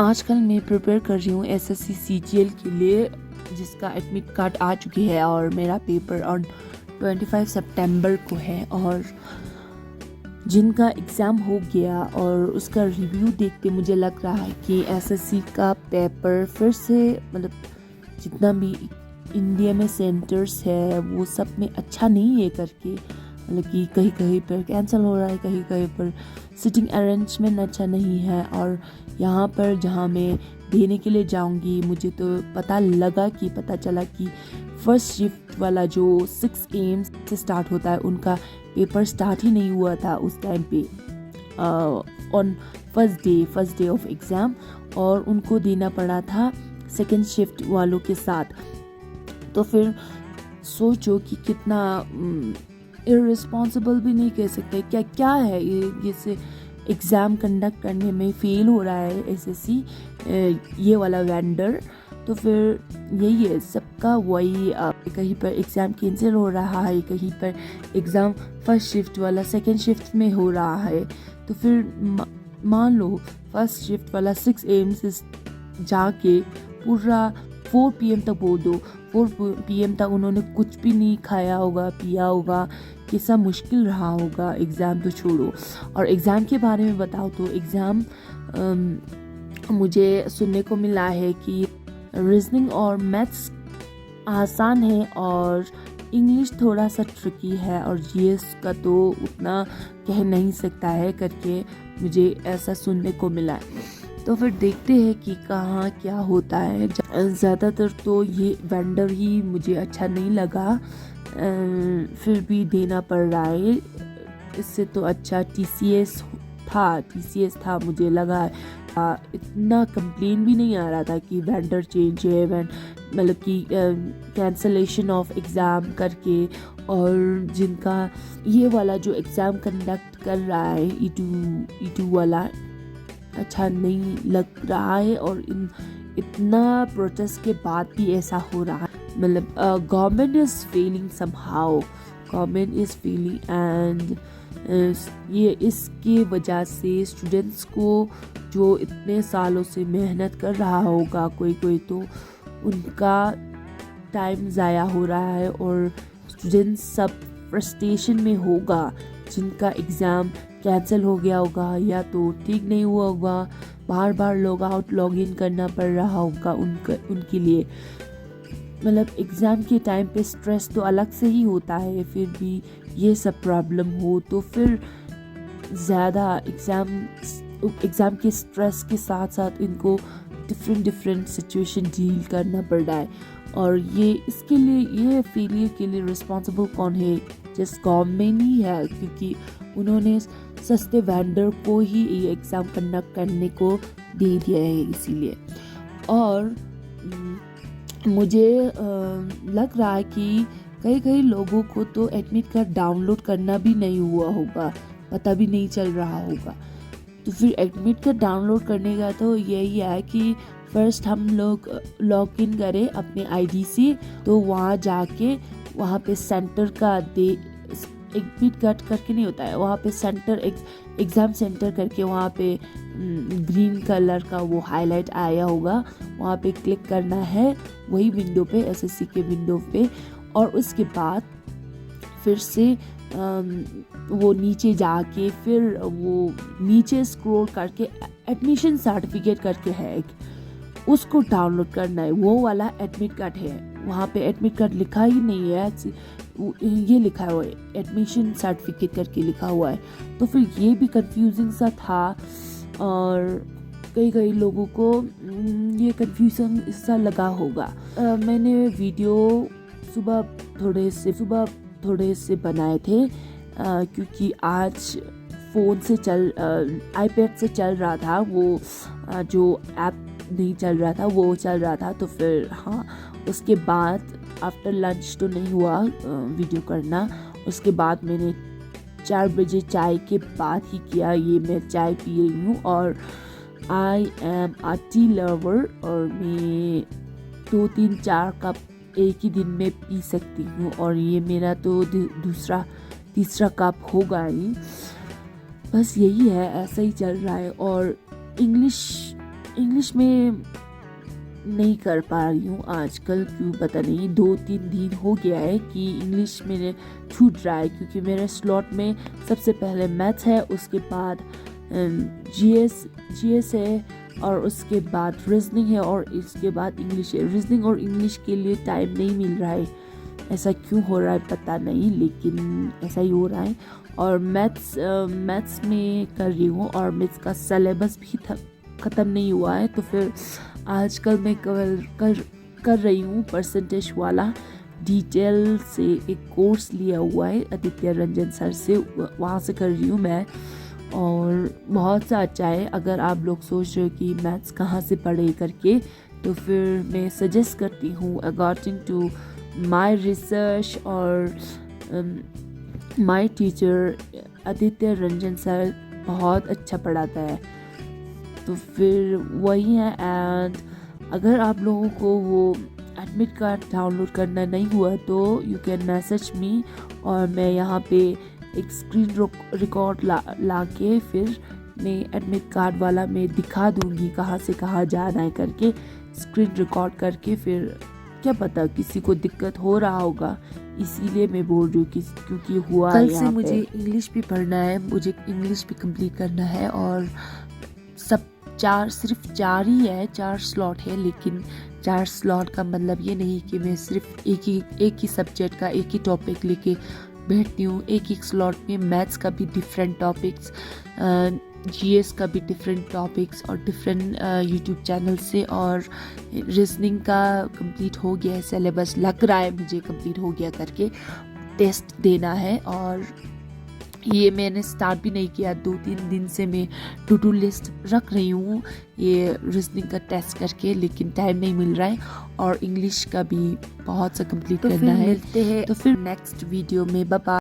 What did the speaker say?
आजकल मैं प्रिपेयर कर रही हूँ एसएससी सीजीएल के लिए, जिसका एडमिट कार्ड आ चुकी है और मेरा पेपर ऑन 25 सितंबर को है। और जिनका एग्ज़ाम हो गया और उसका रिव्यू देख के मुझे लग रहा है कि एसएससी का पेपर फिर से जितना भी इंडिया में सेंटर्स है वो सब में अच्छा नहीं है करके, कि कहीं कहीं पर कैंसिल हो रहा है, कहीं कहीं पर सिटिंग अरेंजमेंट अच्छा नहीं है। और यहाँ पर जहाँ मैं देने के लिए जाऊँगी, मुझे तो पता चला कि फर्स्ट शिफ्ट वाला जो 6 AM से स्टार्ट होता है, उनका पेपर स्टार्ट ही नहीं हुआ था उस टाइम पे on first day of exam, और उनको देना पड़ा था सेकेंड शिफ्ट वालों के साथ। तो फिर सोचो कि कितना इररिस्पॉन्सिबल भी नहीं कह सकते, क्या है ये से एग्ज़ाम कंडक्ट करने में फ़ेल हो रहा है एसएससी ये वाला वेंडर। तो फिर यही है सबका वही, कहीं पर एग्ज़ाम कैंसिल हो रहा है, कहीं पर एग्ज़ाम फर्स्ट शिफ्ट वाला सेकेंड शिफ्ट में हो रहा है। तो फिर मान लो फर्स्ट शिफ्ट वाला 6 AM से जाके पूरा 4 PM तक बोल दो, 4 PM तक उन्होंने कुछ भी नहीं खाया होगा, पिया होगा, कैसा मुश्किल रहा होगा। एग्ज़ाम तो छोड़ो, और एग्ज़ाम के बारे में बताओ तो एग्ज़ाम मुझे सुनने को मिला है कि रीजनिंग और मैथ्स आसान है और इंग्लिश थोड़ा सा ट्रिकी है, और जीएस का तो उतना कह नहीं सकता है करके मुझे ऐसा सुनने को मिला है। तो फिर देखते हैं कि कहाँ क्या होता है। ज़्यादातर तो ये वेंडर ही मुझे अच्छा नहीं लगा, फिर भी देना पड़ रहा है। इससे तो अच्छा टीसीएस था मुझे लगा। इतना कंप्लेन भी नहीं आ रहा था कि वेंडर चेंज है, मतलब कि कैंसलेशन ऑफ एग्ज़ाम करके। और जिनका ये वाला जो एग्ज़ाम कंडक्ट कर रहा है ई2 वाला, अच्छा नहीं लग रहा है। और इतना प्रोटेस्ट के बाद भी ऐसा हो रहा है, मतलब government is failing somehow, and ये इसके वजह से स्टूडेंट्स को जो इतने सालों से मेहनत कर रहा होगा, कोई तो उनका टाइम ज़ाया हो रहा है। और स्टूडेंट्स सब फ्रस्ट्रेशन में होगा, जिनका एग्ज़ाम कैंसिल हो गया होगा या तो ठीक नहीं हुआ होगा, बार बार लॉग इन करना पड़ रहा होगा उनके लिए। मतलब एग्ज़ाम के टाइम पे स्ट्रेस तो अलग से ही होता है, फिर भी ये सब प्रॉब्लम हो तो फिर ज़्यादा एग्ज़ाम के स्ट्रेस के साथ साथ इनको डिफरेंट सिचुएशन डील करना पड़ रहा है। और इसके लिए ये फेलियर के लिए रिस्पॉन्सिबल कौन है? जस्ट गवर्नमेंट ही है, क्योंकि उन्होंने सस्ते वेंडर को ही ये एग्ज़ाम कंडक्ट करने को दे दिया है इसीलिए। और मुझे लग रहा है कि कई लोगों को तो एडमिट कार्ड डाउनलोड करना भी नहीं हुआ होगा, पता भी नहीं चल रहा होगा। तो फिर एडमिट कार्ड डाउनलोड करने का तो यही है कि फर्स्ट हम लोग लॉग इन करें अपने आईडी से, तो वहाँ जाके वहाँ पे सेंटर का एडमिट कार्ड करके नहीं होता है, वहाँ पे सेंटर एग्ज़ाम सेंटर करके वहाँ पे ग्रीन कलर का वो हाईलाइट आया होगा, वहाँ पे क्लिक करना है, वही विंडो पे, एसएससी के विंडो पे। और उसके बाद फिर से वो नीचे जाके फिर वो नीचे स्क्रॉल करके एडमिशन सर्टिफिकेट करके है, उसको डाउनलोड करना है। वो वाला एडमिट कार्ड है, वहाँ पे एडमिट कार्ड लिखा ही नहीं है, ये लिखा हुआ है एडमिशन सर्टिफिकेट करके लिखा हुआ है। तो फिर ये भी कंफ्यूजिंग सा था, और कई लोगों को ये कंफ्यूजन सा लगा होगा। मैंने वीडियो सुबह थोड़े से बनाए थे, क्योंकि आज फ़ोन से आईपैड से चल रहा था, वो जो ऐप नहीं चल रहा था वो चल रहा था। तो फिर उसके बाद आफ्टर लंच तो नहीं हुआ वीडियो करना। उसके बाद मैंने 4 बजे चाय के बाद ही किया। ये मैं चाय पी रही हूँ, और I am a tea lover, और मैं 2-3-4 कप एक ही दिन में पी सकती हूँ, और ये मेरा तो तीसरा कप होगा ही। बस यही है, ऐसा ही चल रहा है। और इंग्लिश इंग्लिश में नहीं कर पा रही हूँ आजकल, क्यों पता नहीं। 2-3 दिन हो गया है कि इंग्लिश मेरे छूट रहा है, क्योंकि मेरे स्लॉट में सबसे पहले मैथ्स है, उसके बाद जीएस है, और उसके बाद रीजनिंग है, और इसके बाद इंग्लिश है। रीजनिंग और इंग्लिश के लिए टाइम नहीं मिल रहा है, ऐसा क्यों हो रहा है पता नहीं, लेकिन ऐसा ही हो रहा है। और मैथ्स में कर रही हूँ, और मैथ्स का सिलेबस भी ख़त्म नहीं हुआ है, तो फिर आजकल मैं कर रही हूँ परसेंटेज वाला डिटेल से एक कोर्स लिया हुआ है आदित्य रंजन सर से, वहाँ से कर रही हूँ मैं, और बहुत सा अच्छा है। अगर आप लोग सोच रहे हो कि मैथ्स कहाँ से पढ़े करके, तो फिर मैं सजेस्ट करती हूँ अकॉर्डिंग टू माय रिसर्च और my teacher Aditya Ranjan sir बहुत अच्छा पढ़ाता है, तो फिर वही है। एंड अगर आप लोगों को वो एडमिट कार्ड डाउनलोड करना नहीं हुआ तो यू कैन मैसेज मी, और मैं यहाँ पे एक स्क्रीन रिकॉर्ड ला के फिर मैं एडमिट कार्ड वाला मैं दिखा दूँगी कहाँ से कहाँ जाना है करके, स्क्रीन रिकॉर्ड करके। फिर क्या पता किसी को दिक्कत हो रहा होगा, इसीलिए मैं बोल रही हूँ कि क्योंकि हुआ कल से मुझे इंग्लिश भी पढ़ना है, मुझे इंग्लिश भी कंप्लीट करना है, और सिर्फ 4 ही है, 4 स्लॉट है, लेकिन 4 स्लॉट का मतलब ये नहीं कि मैं सिर्फ एक ही सब्जेक्ट का एक ही टॉपिक लेके बैठती हूँ। एक स्लॉट में मैथ्स का भी डिफरेंट टॉपिक्स, जीएस का भी डिफरेंट टॉपिक्स, और डिफरेंट यूट्यूब चैनल से, और रीजनिंग का कंप्लीट हो गया है सिलेबस, लग रहा है मुझे कंप्लीट हो गया करके, टेस्ट देना है। और ये मैंने स्टार्ट भी नहीं किया, 2-3 दिन से मैं टू डू लिस्ट रख रही हूँ ये रीजनिंग का टेस्ट करके, लेकिन टाइम नहीं मिल रहा है, और इंग्लिश का भी बहुत सा कंप्लीट करना है। मिलते हैं तो फिर नेक्स्ट वीडियो में, बाय बाय।